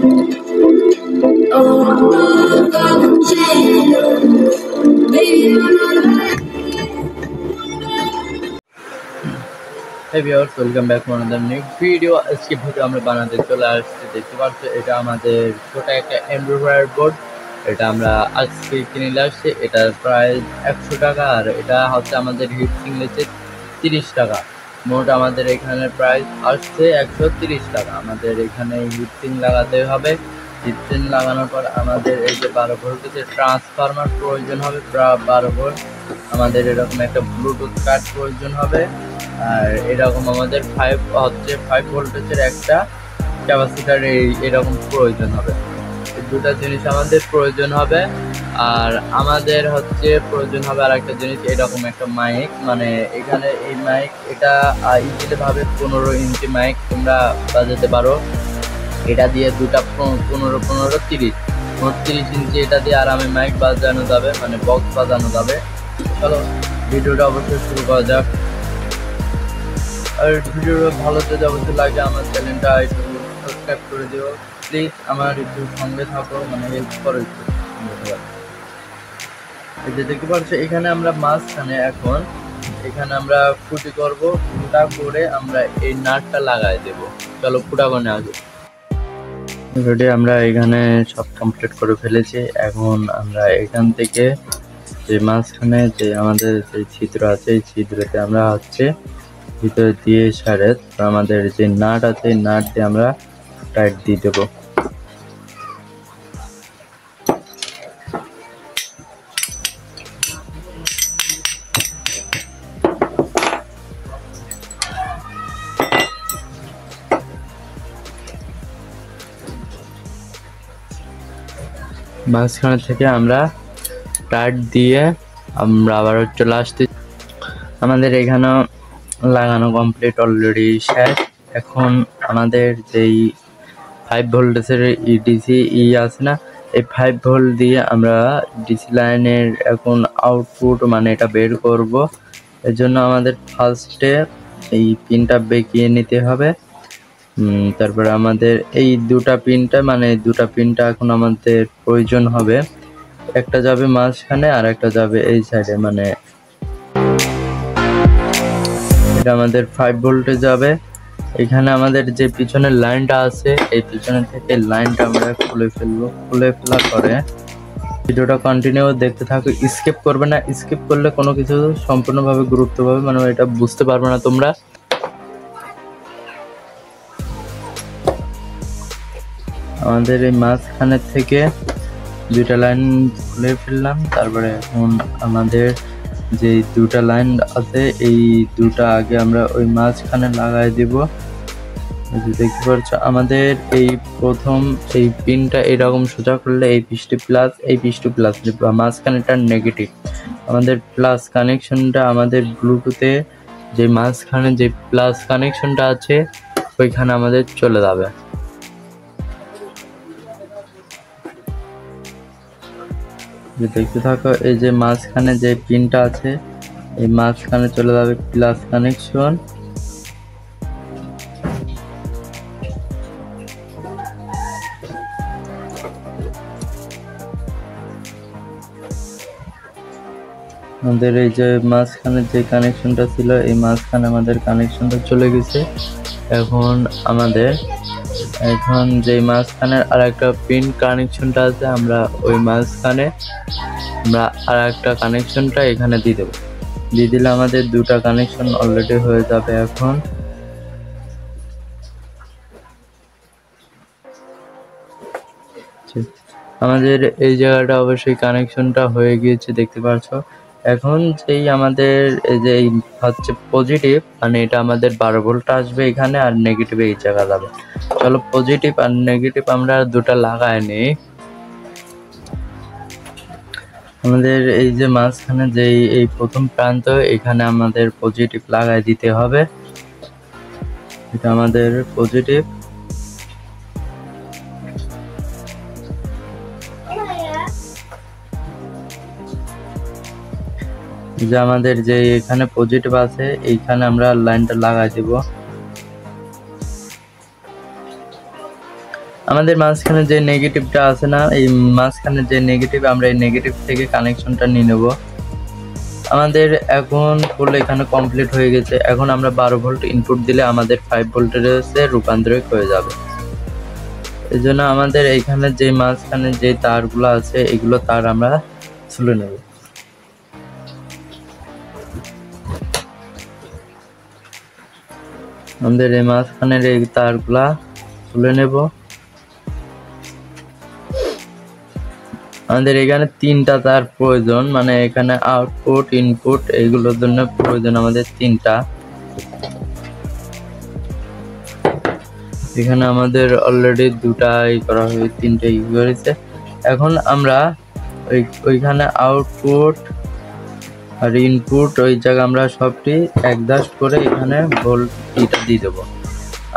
Hey viewers, welcome back to another new video. আজকে video আমরা বানাতে চলে আসছি। দেখতে পাচ্ছ এটা আমাদের ছোট একটা এমব্রয়ডারি বোর্ড। এটা আমরা আজকে কিনে নিয়ে আসছি। এটার প্রাইস 100 টাকা আর এটা হচ্ছে আমাদের হিটসিং নিচ্ছে 30 টাকা। মোট আমাদের এখানে প্রাইস আসছে 130 টাকা। আমাদের এখানে হিটসিং লাগাতে হবে। হিটসিং লাগানোর পর আমাদের এই যে 12 ভোল্টের ট্রান্সফরমার প্রয়োজন হবে, 12 ভোল্ট। আমাদের এরকম একটা ব্লুটুথ কার্ড প্রয়োজন হবে। আর এরকম আমাদের 5 ভোল্টেজের একটা ক্যাপাসিটার এরকম প্রয়োজন হবে। এই দুটো জিনিস আমাদের প্রয়োজন হবে। আর আমাদের হচ্ছে প্রয়োজন হবে আর একটা জিনিস, এরকম একটা মাইক। মানে এখানে এই মাইক এটা ইজিলি ভাবে 15 ইঞ্চি মাইক তোমরা বাজাতে পারো। এটা দিয়ে দুটা 15, 30 মোট 30 ইঞ্চি এটা দিয়ে আরামে মাইক বাজানো যাবে, মানে বক্স বাজানো যাবে। চলো ভিডিওটা অবশ্যই শুরু করা যাক। আর ভিডিওটা ভালো যদি অবশ্যই লাগে আমার চ্যানেলটা একটু সাবস্ক্রাইব করে দিও প্লিজ। আমার একটু সঙ্গে থাকো, মানে হেল্প করো একটু। এই যে দেখতে পাচ্ছ এখানে আমরা মাঝখানে এখন এখানে আমরা ফুটি করব। ফুটা করে আমরা এই নাটটা লাগাই দেব। চলো ফুটা করে আসবো। অলরেডি আমরা এখানে সব কমপ্লিট করে ফেলেছি। এখন আমরা এখান থেকে যে মাঝখানে যে আমাদের যে ছিদ্র আছে এই ছিদ্রতে আমরা হচ্ছে ভিতরে দিয়ে সারে আমাদের যে নাট আছে এই নাট দিয়ে আমরা টাইট দিয়ে দেব। মাঝখানে থেকে আমরা টাইট দিয়ে আমরা আবার চলে আসতে। আমাদের এখানে লাগানো কমপ্লিট অলরেডি শেষ। এখন আমাদের যেই 5 ভোল্টেজের ডিসি আছে না, এই 5 ভোল্ট দিয়ে আমরা ডিসি লাইনের এখন আউটপুট মানে এটা বের করব। এর জন্য আমাদের ফার্স্টে এই পিনটা বেঁকিয়ে নিতে হবে। তারপরে আমাদের এই দুটা পিনটা এখন আমাদের প্রয়োজন হবে। একটা যাবে মাঝখানে আর একটা যাবে এই সাইডে, মানে এটা আমাদের 5 ভোল্টে যাবে। এখানে আমাদের যে পিছনের লাইনটা আছে এই পিছনে থেকে লাইনটা আমরা খুলে ফেলার পরে ভিডিওটা কন্টিনিউ দেখতে থাকো, স্কিপ করবে না। স্কিপ করলে কোনো কিছু সম্পূর্ণভাবে গুরুত্ব পাবে, মানে এটা বুঝতে পারবে না তোমরা। আমাদের এই মাঝখানে থেকে দুইটা লাইন খুলে ফেললাম। তারপরে এখন আমাদের যে দুটা লাইন আছে এই দুটা আগে আমরা ওই মাঝখানে লাগাই দিব। দেখতে পাচ্ছ আমাদের এই প্রথম এই পিনটা এরকম সোজা করলে এই পিসটি প্লাস, এই পিসটি প্লাস, মাঝখানেটা নেগেটিভ। আমাদের প্লাস কানেকশনটা আমাদের ব্লুটুথে যে মাঝখানে যে প্লাস কানেকশনটা আছে ওইখানে আমাদের চলে যাবে। দেখতে থাকো এই যে মাঝখানে যে পিনটা আছে এই মাঝখানে চলে যাবে প্লাস কানেকশন। আমাদের এই যে মাঝখানে যে কানেকশনটা ছিল এই মাঝখানে আমাদের কানেকশনটা চলে গেছে। এখন যে মাঝখানের আর একটা পিন কানেকশনটা আছে আমরা ওই মাঝখানে আমরা আর একটা কানেকশনটা এখানে দিয়ে দেবো। দিয়ে দিলে আমাদের দুটা কানেকশন অলরেডি হয়ে যাবে। এখন আমাদের এই জায়গাটা অবশ্যই কানেকশনটা হয়ে গিয়েছে, দেখতে পাচ্ছ। এখন যেই আমাদের এই যে হচ্ছে পজিটিভ, মানে এটা আমাদের 12 ভোল্ট আসবে এখানে, আর নেগেটিভ এই জায়গা যাবে। চলো পজিটিভ আর নেগেটিভ আমরা দুটা লাগাই নিই। আমাদের এই যে মাঝখানে যে এই প্রথম প্রান্ত এখানে আমাদের পজিটিভ লাগাই দিতে হবে। এটা আমাদের পজিটিভ। যে আমাদের যে এখানে পজিটিভ আছে এইখানে আমরা লাইনটা লাগাই দেব। আমাদের মাঝখানে যে নেগেটিভটা আছে না, এই মাঝখানে যে নেগেটিভ, আমরা এই নেগেটিভ থেকে কানেকশনটা নিয়ে নেব। আমাদের এখন ফুল এখানে কমপ্লিট হয়ে গেছে। এখন আমরা 12 ভোল্ট ইনপুট দিলে আমাদের 5 ভোল্টের রূপান্তরিত হয়ে যাবে। এই জন্য আমাদের এইখানে যে মাঝখানে যে তারগুলো আছে এগুলো তার আমরা তুলে নেব। আমাদের এই মাঝখানের এই তারগুলা তুলে নেব। আমাদের এখানে 3টা তার প্রয়োজন, মানে এখানে আউটপুট ইনপুট এইগুলোর জন্য প্রয়োজন আমাদের 3টা। এখানে আমাদের অলরেডি 2টাই করা হয়েছে, 3টাই করেছে। এখন আমরা ওইখানে আউটপুট আর ইনপুট ওই জায়গায় আমরা সবটি একদাস করে এখানে ভোল্টটা দিয়ে দেবো।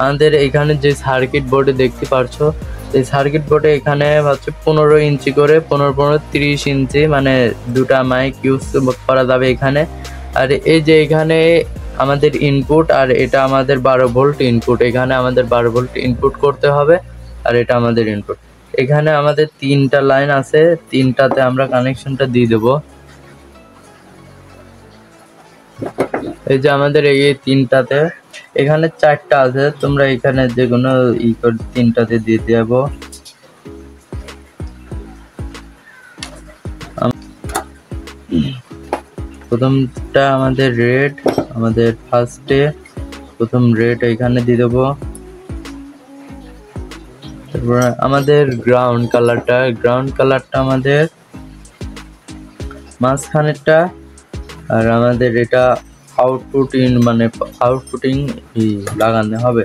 আমাদের এখানে যে সার্কিট বোর্ডে দেখতে পারছো, এই সার্কিট বোর্ডে এখানে হচ্ছে 15 ইঞ্চি করে 15 30 ইঞ্চি, মানে 2টা মাইক ইউজ করা যাবে এখানে। আর এই যে এখানে আমাদের ইনপুট আর এটা আমাদের 12 ভোল্ট ইনপুট, এখানে আমাদের 12 ভোল্ট ইনপুট করতে হবে আর এটা আমাদের ইনপুট। এখানে আমাদের 3টা লাইন আছে, 3টাতে আমরা কানেকশনটা দিয়ে দেবো। এই যে আমাদের এই 3টাতে, এখানে 4টা আছে, তোমরা এখানে যে কোনো 3টাতে দিয়ে দেব। প্রথমটা আমাদের রেড, আমাদের ফার্স্টে প্রথম রেড এখানে দিয়ে দেবো। তারপর আমাদের গ্রাউন্ড কালারটা আমাদের মাঝখানেরটা, আর আমাদের এটা আউটপুটিং লাগানো হবে।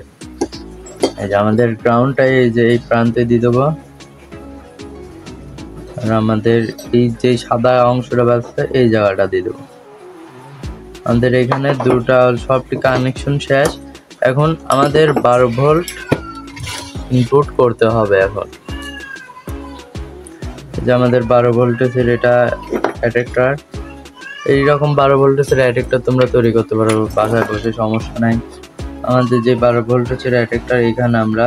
এই যে আমাদের গ্রাউন্ডটা এই যে এই প্রান্তে দিয়ে দেবো, আর আমাদের এই যে সাদা অংশটা বাজছে এই জায়গাটা দিয়ে দেবো। আমাদের এখানে 2টা সবটি কানেকশন শেষ। এখন আমাদের 12 ভোল্ট ইনপুট করতে হবে। এখন এই যে আমাদের 12 ভোল্টেজের এটা অ্যাডাপ্টার, এইরকম 12 ভোল্টেজের অ্যাডাপ্টার তোমরা তৈরি করতে পারো বাসায় বসে, সমস্যা নাই। আমাদের যে 12 ভোল্টেজের অ্যাডাপ্টার, এখানে আমরা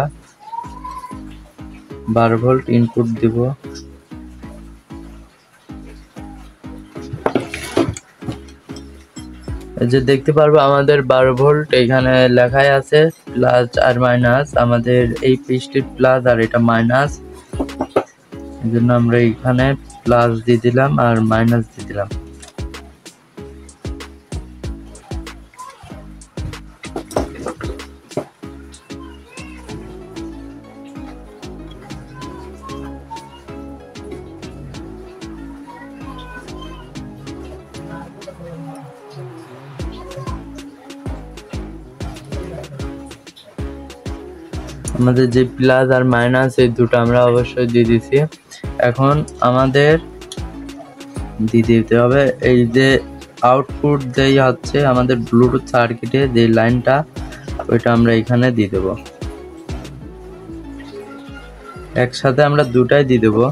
12 ভোল্ট ইনপুট দিব। এই যে দেখতে পারবো আমাদের 12 ভোল্ট এখানে লেখাই আছে প্লাস আর মাইনাস, আমাদের এই পৃষ্ঠে প্লাস আর এটা মাইনাস। এই জন্য আমরা এখানে প্লাস দিয়ে দিলাম আর মাইনাস দিয়ে দিলাম। আমাদের যে প্লাস আর মাইনাস এই দুটো আমরা অবশ্যই দিয়ে দিছি। এখন আমাদের দিয়ে দিতে হবে এই যে আউটপুট যেই হচ্ছে আমাদের ব্লুটুথ সার্কিটে যে লাইনটা, ওইটা আমরা এখানে দিয়ে দেবো। একসাথে আমরা 2টাই দিয়ে দেবো।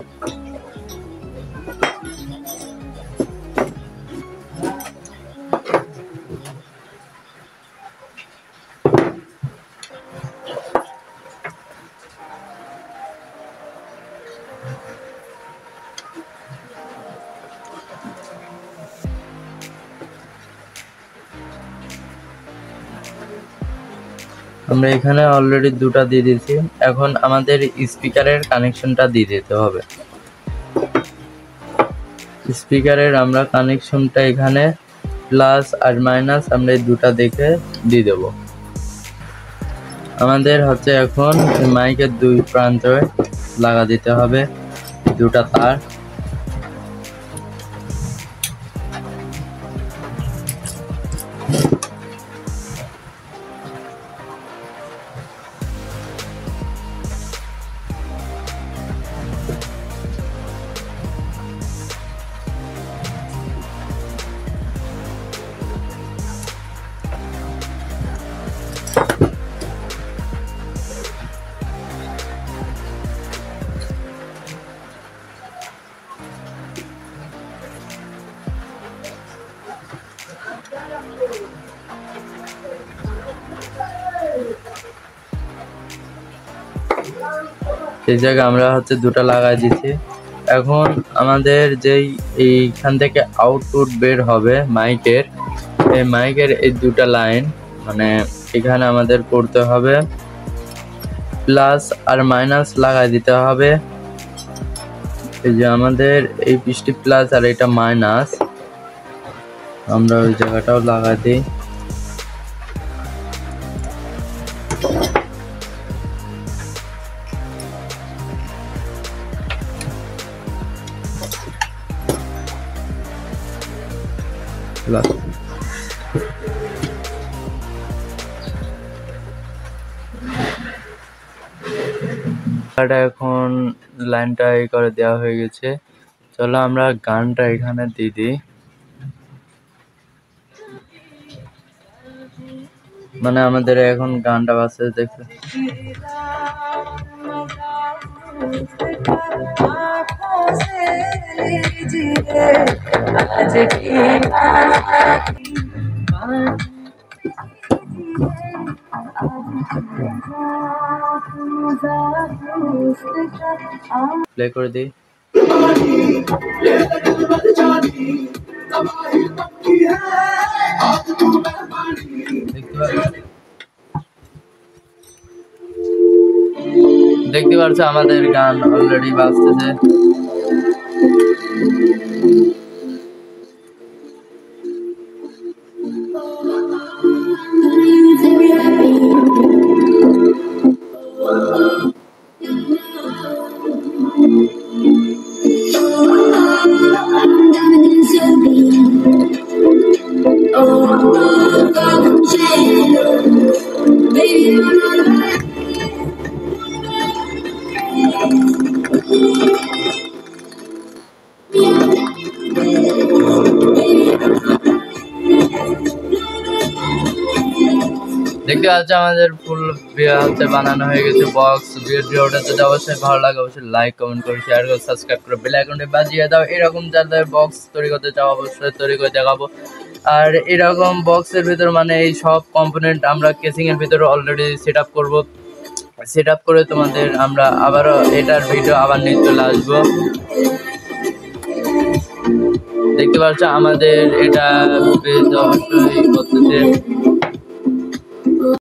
আমরা এখানে অলরেডি 2টা দিয়ে দিয়েছি। এখন আমাদের স্পিকারের কানেকশনটা দিয়ে দিতে হবে। স্পিকারের আমরা কানেকশনটা এখানে প্লাস আর মাইনাস আমরা এই 2টা দেখে দিয়ে দেব। আমাদের হচ্ছে এখন মাইকের 2 প্রান্তে লাগা দিতে হবে 2টা তার। এই জায়গায় আমরা হচ্ছে দুটো লাগাই দিচ্ছি। এখন আমাদের যেই এইখান থেকে আউটপুট বের হবে মাইকের, এই মাইকের এই দুটো লাইন মানে এখানে আমাদের করতে হবে প্লাস আর মাইনাস লাগাই দিতে হবে। এই যে আমাদের এই পিসটি প্লাস আর এটা মাইনাস, আমরা ওই জায়গাটাও লাগাই দিই। এখন লাইনটা এই করে দেওয়া হয়ে গেছে। চলো আমরা গানটা এখানে দিয়ে দিই, মানে আমাদের এখন গানটা বাজছে দেখতে। প্লে করে দিই। দেখতে পাচ্ছ আমাদের গান অলরেডি বাজতেছে। দেখতে পাচ্ছি আমাদের ফুল হচ্ছে বানানো হয়ে গেছে বক্স। ভিডিওটা যদি অবশ্যই ভালো লাগে অবশ্যই লাইক কমেন্ট করে শেয়ার করে সাবস্ক্রাইব করে বেল আইকনটি বাজিয়ে দাও। এরকম যাদের বক্স তৈরি করতে চাও অবশ্যই তৈরি করে দেখাবো। আর এরকম বক্সের ভিতর মানে এই সব কম্পোনেন্ট আমরা কেসিং এর ভিতরে অলরেডি সেট আপ করবো। সেট আপ করে তোমাদের আমরা আবারও এটার ভিডিও আবার নিয়ে চলে আসবো। দেখতে পাচ্ছ আমাদের এটা অবশ্যই করতেছে।